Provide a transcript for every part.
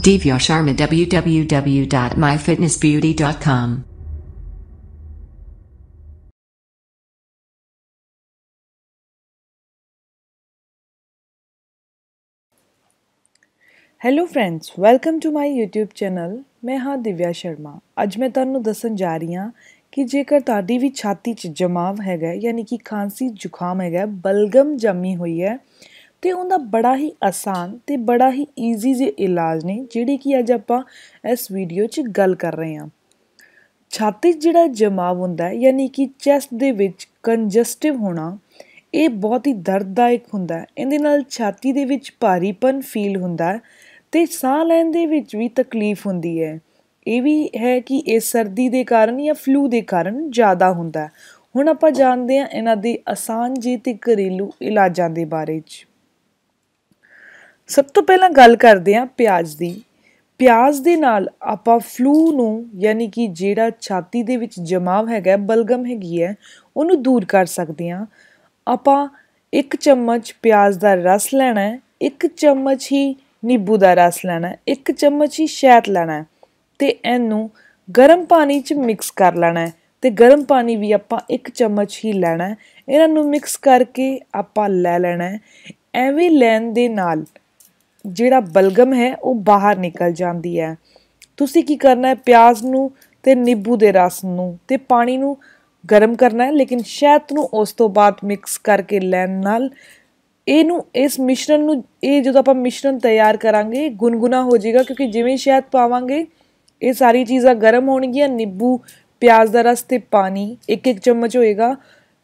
Divya Sharma www.myfitnessbeauty.com hello friends welcome to my YouTube channel. ਮੈਂ ਹਾਂ ਦਿਵਿਆ ਸ਼ਰਮਾ। ਅੱਜ ਮੈਂ ਤੁਹਾਨੂੰ ਦੱਸਣ ਜਾ ਰਹੀ ਹਾਂ ਕਿ ਜੇਕਰ ਤੁਹਾਡੀ ਵੀ ਛਾਤੀ 'ਚ ਜਮਾਵ ਹੈਗਾ ਯਾਨੀ ਕਿ ਖਾਂਸੀ ਜ਼ੁਕਾਮ ਹੈਗਾ, ਬਲਗਮ ਜੰਮੀ ਹੋਈ ਹੈ ਤੇ ਉਹਦਾ ਬੜਾ ਹੀ ਆਸਾਨ ਤੇ ਬੜਾ ਹੀ ਈਜ਼ੀ ਜਿਹੇ ਇਲਾਜ ਨੇ ਜਿਹੜੇ ਕਿ ਅੱਜ ਆਪਾਂ ਇਸ ਵੀਡੀਓ 'ਚ ਗੱਲ ਕਰ ਰਹੇ ਹਾਂ। ਛਾਤੀ 'ਚ ਜਿਹੜਾ ਜਮਾਵ ਹੁੰਦਾ ਯਾਨੀ ਕਿ ਚੈਸਟ ਦੇ ਵਿੱਚ ਕੰਜਸਟਿਵ ਹੋਣਾ, ਇਹ ਬਹੁਤ ਹੀ ਦਰਦਦਾਇਕ ਹੁੰਦਾ। ਇਹਦੇ ਨਾਲ ਛਾਤੀ ਦੇ ਵਿੱਚ ਭਾਰੀਪਨ ਫੀਲ ਹੁੰਦਾ ਤੇ ਸਾਹ ਲੈਣ ਦੇ ਵਿੱਚ ਵੀ ਤਕਲੀਫ ਹੁੰਦੀ ਹੈ। ਇਹ ਵੀ ਹੈ ਕਿ ਇਹ ਸਰਦੀ ਦੇ ਕਾਰਨ ਜਾਂ ਫਲੂ ਦੇ ਕਾਰਨ ਜ਼ਿਆਦਾ ਹੁੰਦਾ। ਹੁਣ ਆਪਾਂ ਜਾਣਦੇ ਹਾਂ ਇਹਨਾਂ ਦੇ ਆਸਾਨ ਜਿਹੇ ਤੇ ਘਰੇਲੂ ਇਲਾਜਾਂ ਦੇ ਬਾਰੇ 'ਚ। ਸਭ ਤੋਂ ਪਹਿਲਾਂ ਗੱਲ ਕਰਦੇ ਹਾਂ ਪਿਆਜ਼ ਦੀ। ਪਿਆਜ਼ ਦੇ ਨਾਲ ਆਪਾਂ ਫਲੂ ਨੂੰ ਯਾਨੀ ਕਿ ਜਿਹੜਾ ਛਾਤੀ ਦੇ ਵਿੱਚ ਜਮਾਵ ਹੈਗਾ, ਬਲਗਮ ਹੈਗੀ ਹੈ, ਉਹਨੂੰ ਦੂਰ ਕਰ ਸਕਦੇ ਹਾਂ। ਆਪਾਂ 1 ਚਮਚ ਪਿਆਜ਼ ਦਾ ਰਸ ਲੈਣਾ ਹੈ, 1 ਚਮਚ ਹੀ ਨਿੰਬੂ ਦਾ ਰਸ ਲੈਣਾ ਹੈ, 1 ਚਮਚ ਹੀ ਸ਼ਹਿਦ ਲੈਣਾ ਤੇ ਇਹਨੂੰ ਗਰਮ ਪਾਣੀ 'ਚ ਮਿਕਸ ਕਰ ਲੈਣਾ ਹੈ ਤੇ ਗਰਮ ਪਾਣੀ ਵੀ ਆਪਾਂ 1 ਚਮਚ ਹੀ ਲੈਣਾ ਹੈ। ਇਹਨਾਂ ਨੂੰ ਮਿਕਸ ਕਰਕੇ ਆਪਾਂ ਲੈ ਲੈਣਾ ਹੈ। ਐਵੇਂ ਲੈਣ ਦੇ ਨਾਲ ਜਿਹੜਾ ਬਲਗਮ ਹੈ ਉਹ ਬਾਹਰ ਨਿਕਲ ਜਾਂਦੀ ਹੈ। ਤੁਸੀਂ ਕੀ ਕਰਨਾ ਹੈ, ਪਿਆਜ਼ ਨੂੰ ਤੇ ਨਿੰਬੂ ਦੇ ਰਸ ਨੂੰ ਤੇ ਪਾਣੀ ਨੂੰ ਗਰਮ ਕਰਨਾ ਹੈ, ਲੇਕਿਨ ਸ਼ਹਿਦ ਨੂੰ ਉਸ ਤੋਂ ਬਾਅਦ ਮਿਕਸ ਕਰਕੇ ਲੈਣ ਨਾਲ ਇਸ ਮਿਸ਼ਰਣ ਨੂੰ ਜਦੋਂ ਆਪਾਂ ਮਿਸ਼ਰਣ ਤਿਆਰ ਕਰਾਂਗੇ ਗੁਨਗੁਨਾ ਹੋ ਜਾਏਗਾ, ਕਿਉਂਕਿ ਜਿਵੇਂ ਸ਼ਹਿਦ ਪਾਵਾਂਗੇ ਇਹ ਸਾਰੀ ਚੀਜ਼ਾਂ ਗਰਮ ਹੋਣਗੀਆਂ। ਨਿੰਬੂ, ਪਿਆਜ਼ ਦਾ ਰਸ ਤੇ ਪਾਣੀ 1-1 ਚਮਚ ਹੋਏਗਾ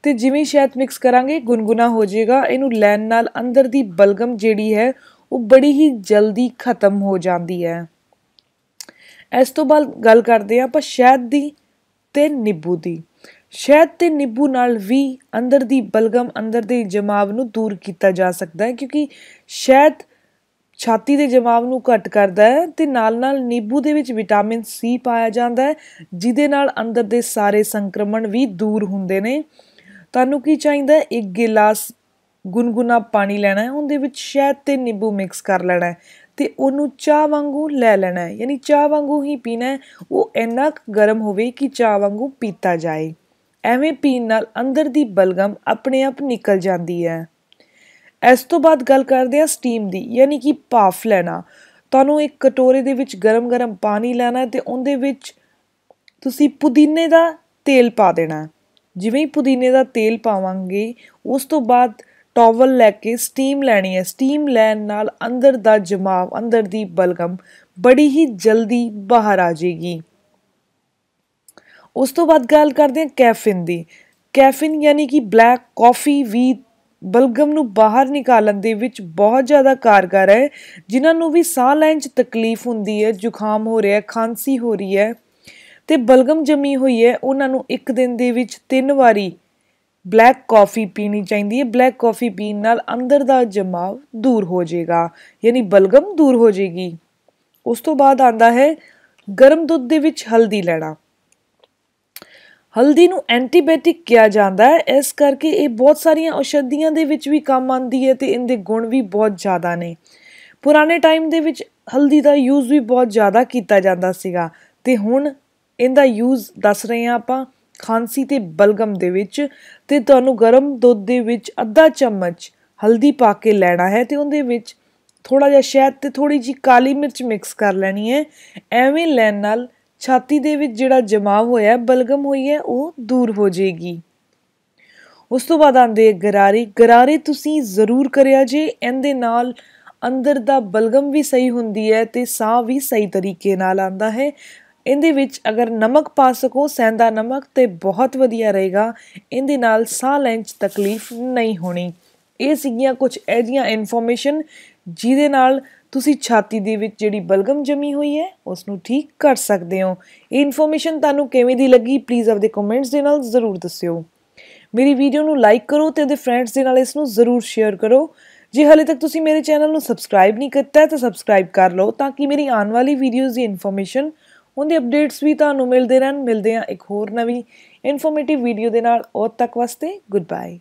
ਤੇ ਜਿਵੇਂ ਸ਼ਹਿਦ ਮਿਕਸ ਕਰਾਂਗੇ ਗੁਨਗੁਨਾ ਹੋ ਜਾਏਗਾ। ਇਹਨੂੰ ਲੈਣ ਨਾਲ ਅੰਦਰ ਦੀ ਬਲਗਮ ਜਿਹੜੀ ਹੈ ਉਹ ਬੜੀ ਹੀ ਜਲਦੀ ਖਤਮ ਹੋ ਜਾਂਦੀ ਹੈ। ਇਸ ਤੋਂ ਬਾਅਦ ਗੱਲ ਕਰਦੇ ਹਾਂ ਆਪਾਂ ਸ਼ਹਿਦ ਦੀ ਤੇ ਨਿੰਬੂ ਦੀ। ਸ਼ਹਿਦ ਤੇ ਨਿੰਬੂ ਨਾਲ ਵੀ ਅੰਦਰ ਦੀ ਬਲਗਮ, ਅੰਦਰ ਦੇ ਜਮਾਵ ਨੂੰ ਦੂਰ ਕੀਤਾ ਜਾ ਸਕਦਾ ਹੈ, ਕਿਉਂਕਿ ਸ਼ਹਿਦ ਛਾਤੀ ਦੇ ਜਮਾਵ ਨੂੰ ਘੱਟ ਕਰਦਾ ਹੈ ਤੇ ਨਾਲ-ਨਾਲ ਨਿੰਬੂ ਦੇ ਵਿੱਚ ਵਿਟਾਮਿਨ ਸੀ ਪਾਇਆ ਜਾਂਦਾ ਹੈ, ਜਿਹਦੇ ਨਾਲ ਅੰਦਰ ਦੇ ਸਾਰੇ ਸੰਕਰਮਣ ਵੀ ਦੂਰ ਹੁੰਦੇ ਨੇ। ਤੁਹਾਨੂੰ ਕੀ ਚਾਹੀਦਾ ਹੈ, 1 ਗਿਲਾਸ ਗੁਨਗੁਨਾ ਪਾਣੀ ਲੈਣਾ ਹੈ, ਉਹਦੇ ਵਿੱਚ ਸ਼ਹਿਦ ਤੇ ਨਿੰਬੂ ਮਿਕਸ ਕਰ ਲੈਣਾ ਹੈ ਤੇ ਉਹਨੂੰ ਚਾਹ ਵਾਂਗੂ ਲੈ ਲੈਣਾ ਹੈ, ਯਾਨੀ ਚਾਹ ਵਾਂਗੂ ਹੀ ਪੀਣਾ ਹੈ। ਉਹ ਇੰਨਾ ਗਰਮ ਹੋਵੇ ਕਿ ਚਾਹ ਵਾਂਗੂ ਪੀਤਾ ਜਾਏ। ਐਵੇਂ ਪੀਣ ਨਾਲ ਅੰਦਰ ਦੀ ਬਲਗਮ ਆਪਣੇ ਆਪ ਨਿਕਲ ਜਾਂਦੀ ਹੈ। ਇਸ ਤੋਂ ਬਾਅਦ ਗੱਲ ਕਰਦੇ ਹਾਂ ਸਟੀਮ ਦੀ, ਯਾਨੀ ਕਿ ਭਾਫ਼ ਲੈਣਾ। ਤੁਹਾਨੂੰ 1 ਕਟੋਰੇ ਦੇ ਵਿੱਚ ਗਰਮ ਪਾਣੀ ਲੈਣਾ ਤੇ ਉਹਦੇ ਵਿੱਚ ਤੁਸੀਂ ਪੁਦੀਨੇ ਦਾ ਤੇਲ ਪਾ ਦੇਣਾ। ਜਿਵੇਂ ਹੀ ਪੁਦੀਨੇ ਦਾ ਤੇਲ ਪਾਵਾਂਗੇ ਉਸ ਤੋਂ ਬਾਅਦ ਟਾਵਲ ਲੈ ਕੇ ਸਟੀਮ ਲੈਣੀ ਹੈ। ਸਟੀਮ ਲੈਣ ਨਾਲ ਅੰਦਰ ਦਾ ਜਮਾਵ, ਅੰਦਰ ਦੀ ਬਲਗਮ ਬੜੀ ਹੀ ਜਲਦੀ ਬਾਹਰ ਆ ਜਾਏਗੀ। ਉਸ ਤੋਂ ਬਾਅਦ ਗੱਲ ਕਰਦੇ ਹਾਂ ਕੈਫੀਨ ਦੀ। ਕੈਫੀਨ ਯਾਨੀ ਕਿ ਬਲੈਕ ਕੌਫੀ ਵੀ ਬਲਗਮ ਨੂੰ ਬਾਹਰ ਨਿਕਾਲਣ ਦੇ ਵਿੱਚ ਬਹੁਤ ਜ਼ਿਆਦਾ ਕਾਰਗਰ ਹੈ। ਜਿਨ੍ਹਾਂ ਨੂੰ ਵੀ ਸਾਹ ਲੈਣ 'ਚ ਤਕਲੀਫ ਹੁੰਦੀ ਹੈ, ਜ਼ੁਕਾਮ ਹੋ ਰਿਹਾ, ਖਾਂਸੀ ਹੋ ਰਹੀ ਹੈ ਤੇ ਬਲਗਮ ਜੰਮੀ ਹੋਈ ਹੈ, ਉਹਨਾਂ ਨੂੰ 1 ਦਿਨ ਦੇ ਵਿੱਚ 3 ਵਾਰੀ ਬਲੈਕ ਕੌਫੀ ਪੀਣੀ ਚਾਹੀਦੀ ਹੈ। ਬਲੈਕ ਕੌਫੀ ਪੀਣ ਨਾਲ ਅੰਦਰ ਦਾ ਜਮਾਵ ਦੂਰ ਹੋ ਜਾਏਗਾ, ਯਾਨੀ ਬਲਗਮ ਦੂਰ ਹੋ ਜਾਏਗੀ। ਉਸ ਤੋਂ ਬਾਅਦ ਆਉਂਦਾ ਹੈ ਗਰਮ ਦੁੱਧ ਦੇ ਵਿੱਚ ਹਲਦੀ ਲੈਣਾ। ਹਲਦੀ ਨੂੰ ਐਂਟੀਬਾਇਓਟਿਕ ਕਿਹਾ ਜਾਂਦਾ ਹੈ, ਇਸ ਕਰਕੇ ਇਹ ਬਹੁਤ ਸਾਰੀਆਂ ਔਸ਼ਧੀਆਂ ਦੇ ਵਿੱਚ ਵੀ ਕੰਮ ਆਉਂਦੀ ਹੈ ਤੇ ਇਹਦੇ ਗੁਣ ਵੀ ਬਹੁਤ ਜ਼ਿਆਦਾ ਨੇ। ਪੁਰਾਣੇ ਟਾਈਮ ਦੇ ਵਿੱਚ ਹਲਦੀ ਦਾ ਯੂਜ਼ ਵੀ ਬਹੁਤ ਜ਼ਿਆਦਾ ਕੀਤਾ ਜਾਂਦਾ ਸੀਗਾ ਤੇ ਹੁਣ ਇਹਦਾ ਯੂਜ਼ ਦੱਸ ਰਹੇ ਹਾਂ ਆਪਾਂ ਖਾਂਸੀ ਤੇ ਬਲਗਮ ਦੇ ਵਿੱਚ। ਤੇ ਤੁਹਾਨੂੰ ਗਰਮ ਦੁੱਧ ਦੇ ਵਿੱਚ ਅੱਧਾ ਚਮਚ ਹਲਦੀ ਪਾ ਕੇ ਲੈਣਾ ਹੈ ਤੇ ਉਹਦੇ ਵਿੱਚ ਥੋੜ੍ਹਾ ਜਿਹਾ ਸ਼ਹਿਦ ਤੇ ਥੋੜ੍ਹੀ ਜਿਹੀ ਕਾਲੀ ਮਿਰਚ ਮਿਕਸ ਕਰ ਲੈਣੀ ਹੈ। ਐਵੇਂ ਲੈਣ ਨਾਲ ਛਾਤੀ ਦੇ ਵਿੱਚ ਜਿਹੜਾ ਜਮਾਵ ਹੋਇਆ, ਬਲਗਮ ਹੋਈ ਹੈ, ਉਹ ਦੂਰ ਹੋ ਜਾਏਗੀ। ਉਸ ਤੋਂ ਬਾਅਦ ਆਉਂਦੇ ਗਰਾਰੇ। ਗਰਾਰੇ ਤੁਸੀਂ ਜ਼ਰੂਰ ਕਰਿਆ ਜੇ, ਇਹਦੇ ਨਾਲ ਅੰਦਰ ਦਾ ਬਲਗਮ ਵੀ ਸਹੀ ਹੁੰਦੀ ਹੈ ਤੇ ਸਾਹ ਵੀ ਸਹੀ ਤਰੀਕੇ ਨਾਲ ਆਉਂਦਾ ਹੈ। ਇਹਦੇ ਵਿੱਚ ਅਗਰ ਨਮਕ ਪਾ ਸਕੋ, ਸੈਂਦਾ ਨਮਕ, ਤੇ ਬਹੁਤ ਵਧੀਆ ਰਹੇਗਾ। ਇਹਦੇ ਨਾਲ ਸਾਹ ਲੈਣ 'ਚ ਤਕਲੀਫ ਨਹੀਂ ਹੋਣੀ। ਇਹ ਸੀਗੀਆਂ ਕੁਝ ਅਜਿਹੀਆਂ ਇਨਫੋਰਮੇਸ਼ਨ ਜਿਹਦੇ ਨਾਲ ਤੁਸੀਂ ਛਾਤੀ ਦੇ ਵਿੱਚ ਜਿਹੜੀ ਬਲਗਮ ਜੰਮੀ ਹੋਈ ਹੈ ਉਸਨੂੰ ਠੀਕ ਕਰ ਸਕਦੇ ਹੋ। ਇਹ ਇਨਫੋਰਮੇਸ਼ਨ ਤੁਹਾਨੂੰ ਕਿਵੇਂ ਦੀ ਲੱਗੀ, ਪਲੀਜ਼ ਆਪਦੇ ਕਮੈਂਟਸ ਦੇ ਨਾਲ ਜ਼ਰੂਰ ਦੱਸਿਓ। ਮੇਰੀ ਵੀਡੀਓ ਨੂੰ ਲਾਈਕ ਕਰੋ ਤੇ ਉਹਦੇ ਫਰੈਂਡਸ ਦੇ ਨਾਲ ਇਸ ਨੂੰ ਜ਼ਰੂਰ ਸ਼ੇਅਰ ਕਰੋ। ਜੇ ਹਾਲੇ ਤੱਕ ਤੁਸੀਂ ਮੇਰੇ ਚੈਨਲ ਨੂੰ ਸਬਸਕ੍ਰਾਈਬ ਨਹੀਂ ਕੀਤਾ ਤਾਂ ਸਬਸਕ੍ਰਾਈਬ ਕਰ ਲਓ, ਤਾਂ ਕਿ ਮੇਰੀ ਆਉਣ ਵਾਲੀ ਵੀਡੀਓਜ਼ ਦੀ ਇਨਫੋਰਮੇਸ਼ਨ, ਉਹਦੇ ਅਪਡੇਟਸ ਵੀ ਤੁਹਾਨੂੰ ਮਿਲਦੇ ਰਹਿਣ। ਮਿਲਦੇ ਹਾਂ ਇੱਕ ਹੋਰ ਨਵੀਂ ਇਨਫੋਰਮੇਟਿਵ ਵੀਡੀਓ ਦੇ ਨਾਲ। ਉਦ ਤੱਕ ਵਾਸਤੇ ਗੁੱਡ ਬਾਏ।